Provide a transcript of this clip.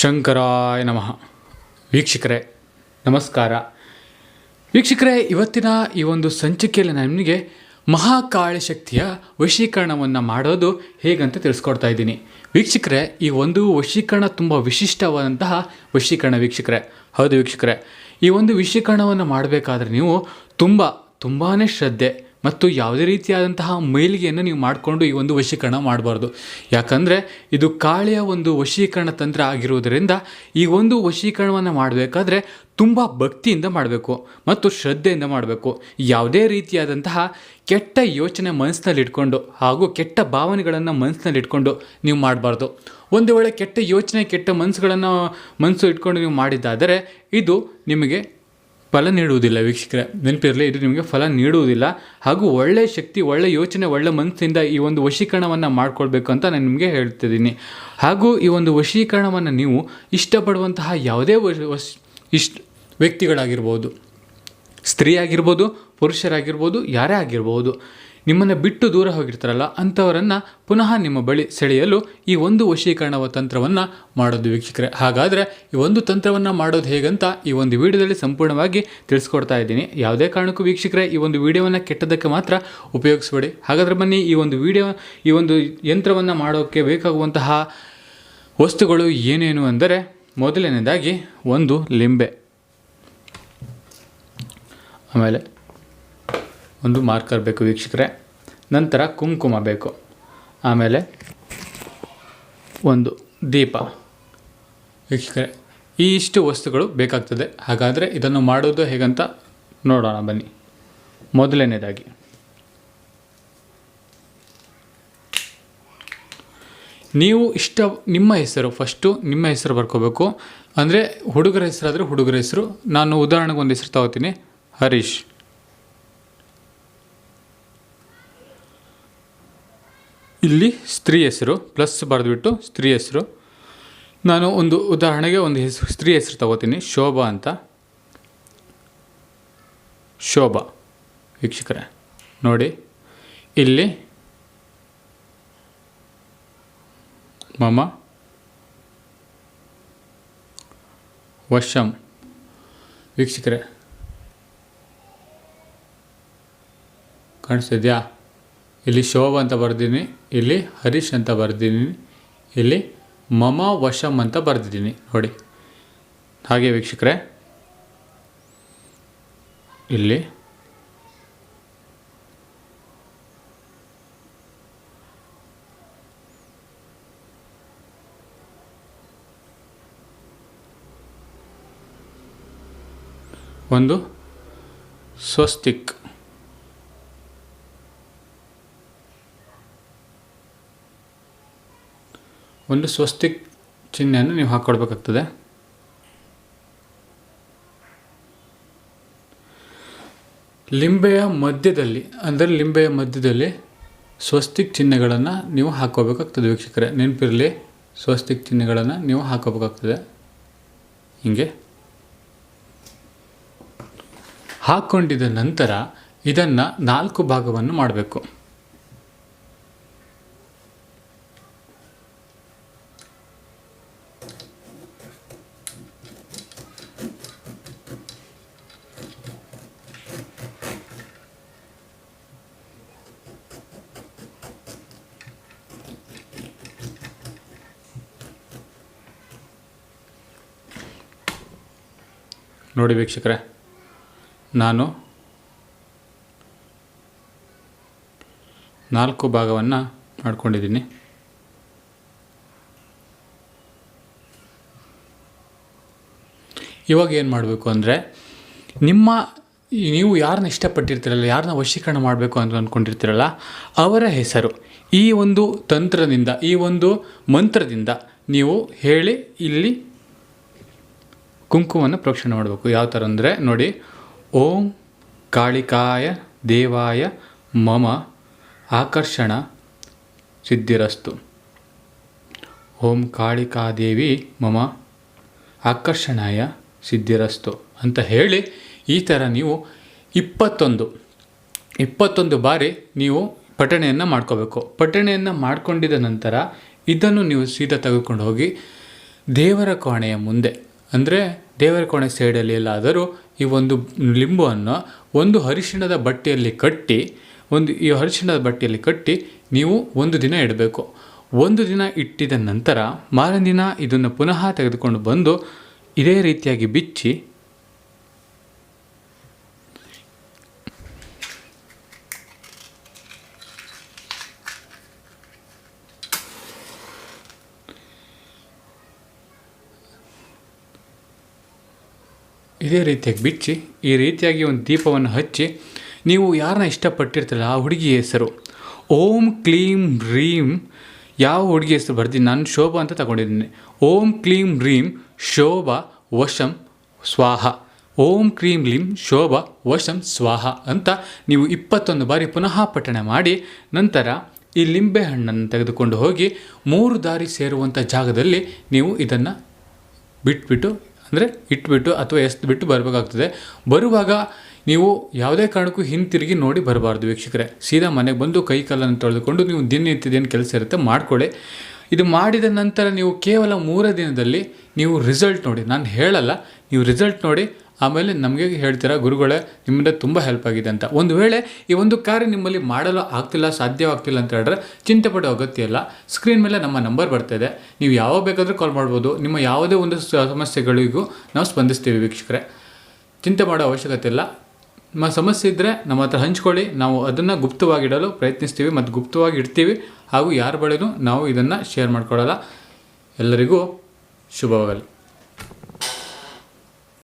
ಶಂಕರಾಯ ನಮಃ. ವೀಕ್ಷಕರೇ ನಮಸ್ಕಾರ. ವೀಕ್ಷಕರೇ, ಇವತ್ತಿನ ಈ ಒಂದು ಸಂಚಿಕೆಯಲ್ಲಿ ನಾನು ನಿಮಗೆ ಮಹಾಕಾಳಿ ಶಕ್ತಿಯ ವಶೀಕರಣವನ್ನು ಮಾಡೋದು ಹೇಗಂತ ತಿಳಿಸ್ಕೊಡ್ತಾ ಇದ್ದೀನಿ. ವೀಕ್ಷಕರೇ, ಈ ಒಂದು ವಶೀಕರಣ ತುಂಬ ವಿಶಿಷ್ಟವಾದಂತಹ ವಶೀಕರಣ ವೀಕ್ಷಕರೇ. ಹೌದು ವೀಕ್ಷಕರೇ, ಈ ಒಂದು ವಶೀಕರಣವನ್ನು ಮಾಡಬೇಕಾದ್ರೆ ನೀವು ತುಂಬಾ ಶ್ರದ್ಧೆ ಮತ್ತು ಯಾವುದೇ ರೀತಿಯಾದಂತಹ ಮೈಲಿಗೆಯನ್ನು ನೀವು ಮಾಡಿಕೊಂಡು ಈ ಒಂದು ವಶೀಕರಣ ಮಾಡಬಾರ್ದು. ಯಾಕಂದರೆ ಇದು ಕಾಳಿಯ ಒಂದು ವಶೀಕರಣ ತಂತ್ರ ಆಗಿರುವುದರಿಂದ ಈ ಒಂದು ವಶೀಕರಣವನ್ನು ಮಾಡಬೇಕಾದ್ರೆ ತುಂಬ ಭಕ್ತಿಯಿಂದ ಮಾಡಬೇಕು ಮತ್ತು ಶ್ರದ್ಧೆಯಿಂದ ಮಾಡಬೇಕು. ಯಾವುದೇ ರೀತಿಯಾದಂತಹ ಕೆಟ್ಟ ಯೋಚನೆ ಮನಸ್ಸಿನಲ್ಲಿ ಇಟ್ಕೊಂಡು ಹಾಗೂ ಕೆಟ್ಟ ಭಾವನೆಗಳನ್ನು ಮನಸ್ಸಿನಲ್ಲಿ ಇಟ್ಕೊಂಡು ನೀವು ಮಾಡಬಾರ್ದು. ಒಂದು ವೇಳೆ ಕೆಟ್ಟ ಯೋಚನೆ ಕೆಟ್ಟ ಮನಸ್ಸು ಇಟ್ಕೊಂಡು ನೀವು ಮಾಡಿದ್ದಾದರೆ ಇದು ನಿಮಗೆ ಫಲ ನೀಡುವುದಿಲ್ಲ ವೀಕ್ಷಕರೇ. ನೆನಪಿರಲಿ, ಇದು ನಿಮಗೆ ಫಲ ನೀಡುವುದಿಲ್ಲ. ಹಾಗೂ ಒಳ್ಳೆಯ ಶಕ್ತಿ, ಒಳ್ಳೆಯ ಯೋಚನೆ, ಒಳ್ಳೆಯ ಮನಸ್ಸಿಂದ ಈ ಒಂದು ವಶೀಕರಣವನ್ನು ಮಾಡ್ಕೊಳ್ಬೇಕು ಅಂತ ನಾನು ನಿಮಗೆ ಹೇಳ್ತಿದ್ದೀನಿ. ಹಾಗೂ ಈ ಒಂದು ವಶೀಕರಣವನ್ನು ನೀವು ಇಷ್ಟಪಡುವಂತಹ ಯಾವುದೇ ವ್ಯಕ್ತಿಗಳಾಗಿರ್ಬೋದು, ಸ್ತ್ರೀ ಆಗಿರ್ಬೋದು, ಪುರುಷರಾಗಿರ್ಬೋದು, ಯಾರೇ ಆಗಿರ್ಬೋದು, ನಿಮ್ಮನ್ನು ಬಿಟ್ಟು ದೂರ ಹೋಗಿರ್ತಾರಲ್ಲ ಅಂಥವರನ್ನು ಪುನಃ ನಿಮ್ಮ ಬಳಿ ಸೆಳೆಯಲು ಈ ಒಂದು ವಶೀಕರಣ ತಂತ್ರವನ್ನು ಮಾಡೋದು ವೀಕ್ಷಕರೇ. ಹಾಗಾದರೆ ಈ ಒಂದು ತಂತ್ರವನ್ನು ಮಾಡೋದು ಹೇಗಂತ ಈ ಒಂದು ವಿಡಿಯೋದಲ್ಲಿ ಸಂಪೂರ್ಣವಾಗಿ ತಿಳಿಸ್ಕೊಡ್ತಾ ಇದ್ದೀನಿ. ಯಾವುದೇ ಕಾರಣಕ್ಕೂ ವೀಕ್ಷಕರೇ ಈ ಒಂದು ವಿಡಿಯೋವನ್ನು ಕೆಟ್ಟದಕ್ಕೆ ಮಾತ್ರ ಉಪಯೋಗಿಸಬೇಡಿ. ಹಾಗಾದರೆ ಬನ್ನಿ, ಈ ಒಂದು ಯಂತ್ರವನ್ನು ಮಾಡೋಕ್ಕೆ ಬೇಕಾಗುವಂತಹ ವಸ್ತುಗಳು ಏನೇನು ಅಂದರೆ, ಮೊದಲನೇದಾಗಿ ಒಂದು ಲಿಂಬೆ, ಆಮೇಲೆ ಒಂದು ಮಾರ್ಕರ್ ಬೇಕು ವೀಕ್ಷಕರೇ, ನಂತರ ಕುಂಕುಮ ಬೇಕು, ಆಮೇಲೆ ಒಂದು ದೀಪ ವೀಕ್ಷಕರೇ. ಈ ಇಷ್ಟು ವಸ್ತುಗಳು ಬೇಕಾಗ್ತದೆ. ಹಾಗಾದರೆ ಇದನ್ನು ಮಾಡೋದು ಹೇಗಂತ ನೋಡೋಣ ಬನ್ನಿ. ಮೊದಲನೇದಾಗಿ ನೀವು ನಿಮ್ಮ ಹೆಸರು ಫಸ್ಟು ನಿಮ್ಮ ಹೆಸರು ಬರ್ಕೋಬೇಕು. ಅಂದರೆ ಹುಡುಗರ ಹೆಸರಾದರೆ ಹುಡುಗರ ಹೆಸರು. ನಾನು ಉದಾಹರಣೆಗೆ ಒಂದು ಹೆಸರು ತಗೋತೀನಿ, ಹರೀಶ್. ಇಲ್ಲಿ ಸ್ತ್ರೀ ಹೆಸರು ಪ್ಲಸ್ ಬರೆದುಬಿಟ್ಟು ಸ್ತ್ರೀ ಹೆಸರು. ನಾನು ಒಂದು ಉದಾಹರಣೆಗೆ ಒಂದು ಸ್ತ್ರೀ ಹೆಸರು ತಗೋತೀನಿ, ಶೋಭಾ ಅಂತ. ಶೋಭಾ ವೀಕ್ಷಕರೇ ನೋಡಿ, ಇಲ್ಲಿ ಮಮ ವಶಂ ವೀಕ್ಷಕರೇ, ಕಾಣಿಸ್ತಿದ್ಯಾ? ಇಲ್ಲಿ ಶೋಭಾ ಅಂತ ಬರ್ದಿದ್ದೀನಿ, ಇಲ್ಲಿ ಹರೀಶ್ ಅಂತ ಬರ್ದಿದ್ದೀನಿ, ಇಲ್ಲಿ ಮಮ ವಶಂ ಅಂತ ಬರ್ದಿದ್ದೀನಿ ನೋಡಿ. ಹಾಗೆ ವೀಕ್ಷಕರೇ, ಇಲ್ಲಿ ಒಂದು ಸ್ವಸ್ತಿಕ್, ಒಂದು ಸ್ವಸ್ತಿಕ್ ಚಿಹ್ನೆಯನ್ನು ನೀವು ಹಾಕ್ಕೊಡ್ಬೇಕಾಗ್ತದೆ. ಲಿಂಬೆಯ ಮಧ್ಯದಲ್ಲಿ ಸ್ವಸ್ತಿಕ್ ಚಿಹ್ನೆಗಳನ್ನು ನೀವು ಹಾಕ್ಕೋಬೇಕಾಗ್ತದೆ ವೀಕ್ಷಕರೇ. ನೆನಪಿರಲಿ, ಸ್ವಸ್ತಿಕ್ ಚಿಹ್ನೆಗಳನ್ನು ನೀವು ಹಾಕ್ಕೋಬೇಕಾಗ್ತದೆ. ಹೀಗೆ ಹಾಕ್ಕೊಂಡಿದ್ದ ನಂತರ ಇದನ್ನು 4 ಭಾಗವನ್ನು ಮಾಡಬೇಕು. ನೋಡಿ ವೀಕ್ಷಕರೇ, ನಾನು 4 ಭಾಗವನ್ನು ಮಾಡ್ಕೊಂಡಿದ್ದೀನಿ. ಇವಾಗ ಏನು ಮಾಡಬೇಕು ಅಂದರೆ, ನೀವು ಯಾರನ್ನ ಇಷ್ಟಪಟ್ಟಿರ್ತೀರಲ್ಲ, ಯಾರನ್ನ ವಶೀಕರಣ ಮಾಡಬೇಕು ಅಂತ ಅಂದ್ಕೊಂಡಿರ್ತೀರಲ್ಲ, ಅವರ ಹೆಸರು ಈ ಒಂದು ತಂತ್ರದಿಂದ, ಈ ಒಂದು ಮಂತ್ರದಿಂದ ನೀವು ಹೇಳಿ ಇಲ್ಲಿ ಕುಂಕುಮವನ್ನು ಪ್ರೋಕ್ಷಣೆ ಮಾಡಬೇಕು. ಯಾವ ಥರ ಅಂದರೆ ನೋಡಿ, ಓಂ ಕಾಳಿಕಾಯ ದೇವಾಯ ಮಮ ಆಕರ್ಷಣ ಸಿದ್ಧಿರಸ್ತು. ಓಂ ಕಾಳಿಕಾದೇವಿ ಮಮ ಆಕರ್ಷಣಾಯ ಸಿದ್ಧಿರಸ್ತು ಅಂತ ಹೇಳಿ ಈ ಥರ ನೀವು 21 ಬಾರಿ ನೀವು ಪಠಣೆಯನ್ನು ಮಾಡ್ಕೋಬೇಕು. ಪಠಣೆಯನ್ನು ಮಾಡ್ಕೊಂಡಿದ್ದ ನಂತರ ಇದನ್ನು ನೀವು ಸೀದಾ ತೆಗೆದುಕೊಂಡು ಹೋಗಿ ದೇವರ ಕೋಣೆಯ ಮುಂದೆ, ಅಂದರೆ ದೇವರ ಕೋಣೆ ಸೈಡಲ್ಲಿ ಎಲ್ಲಾದರೂ ಈ ಒಂದು ಲಿಂಬುವನ್ನು ಒಂದು ಅರಿಶಿಣದ ಬಟ್ಟೆಯಲ್ಲಿ ಕಟ್ಟಿ ನೀವು ಒಂದು ದಿನ ಇಡಬೇಕು. ಒಂದು ದಿನ ಇಟ್ಟಿದ ನಂತರ ಮಾರನೇ ದಿನ ಇದನ್ನು ಪುನಃ ತೆಗೆದುಕೊಂಡು ಬಂದು ಇದೇ ರೀತಿಯಾಗಿ ಬಿಚ್ಚಿ ಈ ರೀತಿಯಾಗಿ ಒಂದು ದೀಪವನ್ನು ಹಚ್ಚಿ ನೀವು ಯಾರನ್ನ ಇಷ್ಟಪಟ್ಟಿರ್ತೀರಲ್ಲ ಆ ಹುಡುಗಿ ಹೆಸರು ಓಂ ಕ್ಲೀಂ ರೀಂ, ಯಾವ ಹುಡುಗಿ ಹೆಸರು ಬರ್ತೀನಿ ನಾನು ಶೋಭಾ ಅಂತ ತಗೊಂಡಿದ್ದೀನಿ. ಓಂ ಕ್ಲೀಂ ರೀಂ ಶೋಭಾ ವಶಂ ಸ್ವಾಹ, ಓಂ ಕ್ಲೀಂ ಲೀಂ ಶೋಭಾ ವಶಂ ಸ್ವಾಹ ಅಂತ ನೀವು 21 ಬಾರಿ ಪುನಃ ಪಠಣೆ ಮಾಡಿ ನಂತರ ಈ ಲಿಂಬೆ ಹಣ್ಣನ್ನು ತೆಗೆದುಕೊಂಡು ಹೋಗಿ 3 ದಾರಿ ಸೇರುವಂಥ ಜಾಗದಲ್ಲಿ ನೀವು ಇದನ್ನು ಇಟ್ಬಿಟ್ಟು ಅಥವಾ ಎಸ್ಬಿಟ್ಟು ಬರಬೇಕಾಗ್ತದೆ. ಬರುವಾಗ ನೀವು ಯಾವುದೇ ಕಾರಣಕ್ಕೂ ಹಿಂತಿರುಗಿ ನೋಡಿ ಬರಬಾರ್ದು ವೀಕ್ಷಕರೇ. ಸೀದಾ ಮನೆಗೆ ಬಂದು ಕೈ ಕಾಲನ್ನು ತೊಳೆದುಕೊಂಡು ನೀವು ದಿನನಿತ್ಯದೇನು ಕೆಲಸ ಇರುತ್ತೆ ಮಾಡಿಕೊಳ್ಳಿ. ಇದು ಮಾಡಿದ ನಂತರ ನೀವು ಕೇವಲ 3 ದಿನದಲ್ಲಿ ನೀವು ರಿಸಲ್ಟ್ ನೋಡಿ. ನಾನು ಹೇಳಲ್ಲ, ನೀವು ರಿಸಲ್ಟ್ ನೋಡಿ ಆಮೇಲೆ ನಮಗೆ ಹೇಳ್ತೀರಾ ಗುರುಗಳೇ ನಿಮ್ಮಿಂದ ತುಂಬ ಹೆಲ್ಪ್ ಆಗಿದೆ ಅಂತ. ಒಂದು ವೇಳೆ ಈ ಒಂದು ಕಾರ್ಯ ನಿಮ್ಮಲ್ಲಿ ಮಾಡಲು ಸಾಧ್ಯವಾಗ್ತಿಲ್ಲ ಅಂತ ಹೇಳಿದ್ರೆ ಚಿಂತೆ ಪಡೋ ಅಗತ್ಯ ಇಲ್ಲ. ಸ್ಕ್ರೀನ್ ಮೇಲೆ ನಮ್ಮ ನಂಬರ್ ಬರ್ತಾಯಿದೆ, ನೀವು ಯಾವಾಗ ಬೇಕಾದರೂ ಕಾಲ್ ಮಾಡ್ಬೋದು. ನಿಮ್ಮ ಯಾವುದೇ ಒಂದು ಸಮಸ್ಯೆಗಳಿಗೂ ನಾವು ಸ್ಪಂದಿಸ್ತೀವಿ ವೀಕ್ಷಕರೇ, ಚಿಂತೆ ಮಾಡೋ ಅವಶ್ಯಕತೆ ಇಲ್ಲ. ನಿಮ್ಮ ಸಮಸ್ಯೆ ಇದ್ದರೆ ನಮ್ಮ ಹತ್ರ ಹಂಚ್ಕೊಳ್ಳಿ, ನಾವು ಅದನ್ನು ಗುಪ್ತವಾಗಿಡಲು ಪ್ರಯತ್ನಿಸ್ತೀವಿ ಮತ್ತು ಗುಪ್ತವಾಗಿ ಇಡ್ತೀವಿ. ಹಾಗೂ ಯಾರ ಬಳಿನೂ ನಾವು ಇದನ್ನು ಶೇರ್ ಮಾಡ್ಕೊಳ್ಳಲ್ಲ. ಎಲ್ಲರಿಗೂ ಶುಭವಾಗಲಿ.